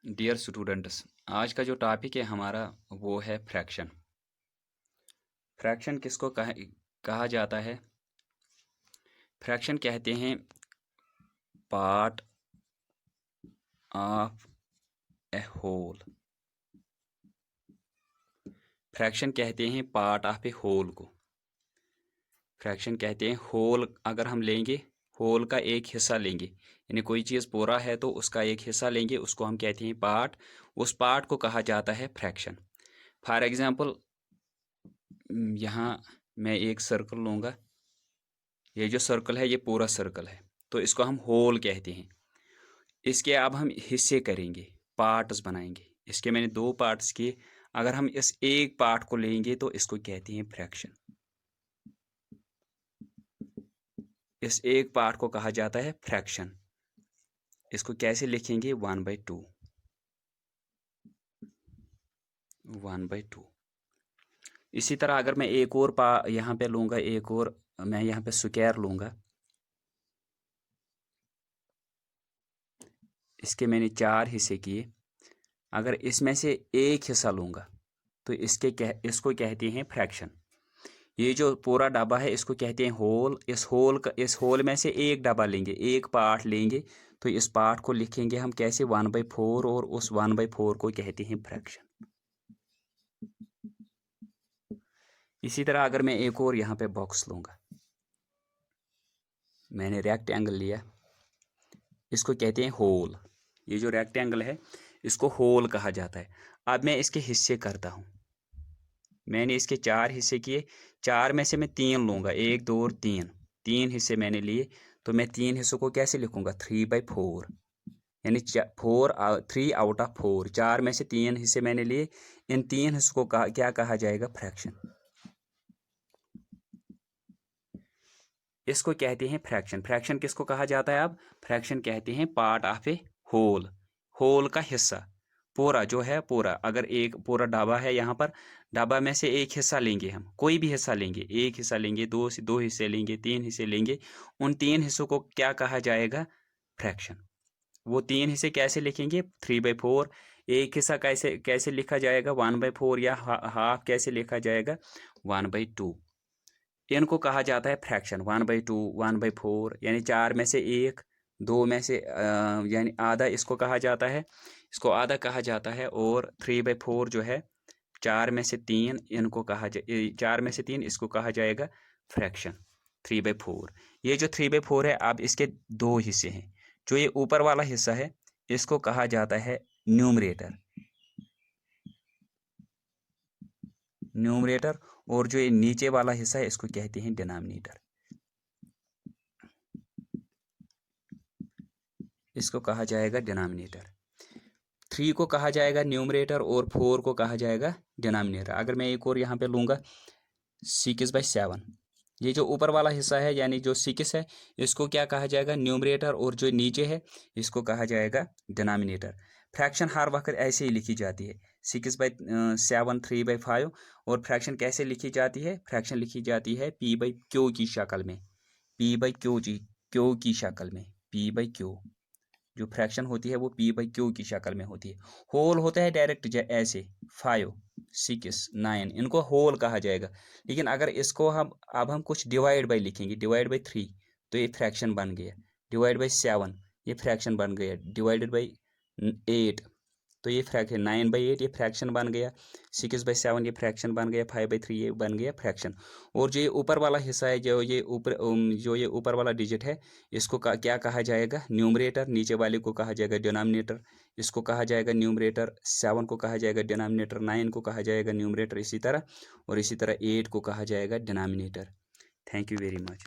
Dear students, आज का जो टॉपिक है हमारा वो है फ्रैक्शन। फ्रैक्शन किसको कहा जाता है? फ्रैक्शन कहते हैं part of a whole. Fraction कहते हैं पार्ट ऑफ ए होल को। फ्रैक्शन कहते हैं होल, अगर हम लेंगे होल का एक हिस्सा लेंगे, यानी कोई चीज़ पूरा है तो उसका एक हिस्सा लेंगे, उसको हम कहते हैं पार्ट। उस पार्ट को कहा जाता है फ्रैक्शन। फॉर एग्जांपल, यहाँ मैं एक सर्कल लूँगा। ये जो सर्कल है ये पूरा सर्कल है, तो इसको हम होल कहते हैं। इसके अब हम हिस्से करेंगे, पार्ट्स बनाएंगे। इसके मैंने दो पार्ट्स किए। अगर हम इस एक पार्ट को लेंगे तो इसको कहते हैं फ्रैक्शन। इस एक पार्ट को कहा जाता है फ्रैक्शन। इसको कैसे लिखेंगे? 1/2। 1/2। इसी तरह अगर मैं एक और यहाँ पे लूँगा, एक और मैं यहाँ पे स्क्वायर लूँगा। इसके मैंने 4 हिस्से किए। अगर इसमें से एक हिस्सा लूँगा तो इसको कहते हैं फ्रैक्शन। ये जो पूरा डब्बा है इसको कहते हैं होल। इस होल में से एक डब्बा लेंगे, एक पार्ट लेंगे, तो इस पार्ट को लिखेंगे हम कैसे? 1/4, और उस 1/4 को कहते हैं फ्रैक्शन। इसी तरह अगर मैं एक और यहाँ पे बॉक्स लूँगा, मैंने रेक्टेंगल लिया, इसको कहते हैं होल। ये जो रेक्टेंगल है इसको होल कहा जाता है। अब मैं इसके हिस्से करता हूँ। मैंने इसके 4 हिस्से किए। 4 में से मैं 3 लूँगा, 1 2 और 3। 3 हिस्से मैंने लिए, तो मैं 3 हिस्सों को कैसे लिखूँगा? 3/4, यानी 3 आउट ऑफ 4। 4 में से 3 हिस्से मैंने लिए। इन 3 हिस्सों को क्या कहा जाएगा? फ्रैक्शन। इसको कहते हैं फ्रैक्शन। फ्रैक्शन किसको कहा जाता है? अब फ्रैक्शन कहते हैं part of a whole. Whole का हिस्सा, पूरा जो है पूरा। अगर एक पूरा ढाबा है, यहाँ पर ढाबा में से एक हिस्सा लेंगे, हम कोई भी हिस्सा लेंगे, एक हिस्सा लेंगे, दो हिस्से लेंगे, 3 हिस्से लेंगे, उन 3 हिस्सों को क्या कहा जाएगा? फ्रैक्शन। वो 3 हिस्से कैसे लिखेंगे? 3/4। एक हिस्सा कैसे कैसे लिखा जाएगा? 1/4, या हाफ कैसे लिखा जाएगा? 1/2। इनको कहा जाता है फ्रैक्शन। 1/2, 1/4, यानी 4 में से एक, 2 में से यानी आधा इसको कहा जाता है, इसको आधा कहा जाता है। और 3/4 जो है, 4 में से 3 इनको 4 में से 3 इसको कहा जाएगा फ्रैक्शन। 3/4। ये जो 3/4 है, अब इसके 2 हिस्से हैं। जो ये ऊपर वाला हिस्सा है इसको कहा जाता है न्यूमरेटर। न्यूमरेटर। और जो ये नीचे वाला हिस्सा है इसको कहते हैं डिनोमिनेटर। इसको कहा जाएगा डिनोमिनेटर। 3 को कहा जाएगा न्यूमरेटर और 4 को कहा जाएगा डिनोमिनेटर। अगर मैं एक और यहाँ पे लूँगा 6/7, ये जो ऊपर वाला हिस्सा है यानी जो 6 है, इसको क्या कहा जाएगा? न्यूमरेटर। और जो नीचे है इसको कहा जाएगा डिनोमिनेटर। फ्रैक्शन हर वक्त ऐसे ही लिखी जाती है, 6/7, 3/5। और फ्रैक्शन कैसे लिखी जाती है? फ्रैक्शन लिखी जाती है P/Q की शक्ल में। P/Q की शक्ल में। P/Q जो फ्रैक्शन होती है वो P/Q की शक्ल में होती है। होल होता है डायरेक्ट ऐसे 5 6 9, इनको होल कहा जाएगा। लेकिन अगर इसको हम कुछ डिवाइड बाई लिखेंगे, डिवाइड बाई 3, तो ये फ्रैक्शन बन गया। डिवाइड बाई 7 ये फ्रैक्शन बन गया। डिवाइडेड बाई 8 तो ये फ्रैक्शन, 9/8 ये फ्रैक्शन बन गया। 6/7 ये फ्रैक्शन बन गया। 5/3 ये बन गया फ्रैक्शन। और जो ये ऊपर वाला हिस्सा है, जो ये ऊपर वाला डिजिट है, इसको क्या कहा जाएगा? न्यूमरेटर। नीचे वाले को कहा जाएगा डिनोमिनेटर। इसको कहा जाएगा न्यूमरेटर। 7 को कहा जाएगा डिनोमिनेटर। 9 को कहा जाएगा न्यूमरेटर। इसी तरह 8 को कहा जाएगा denominator. Thank you very much.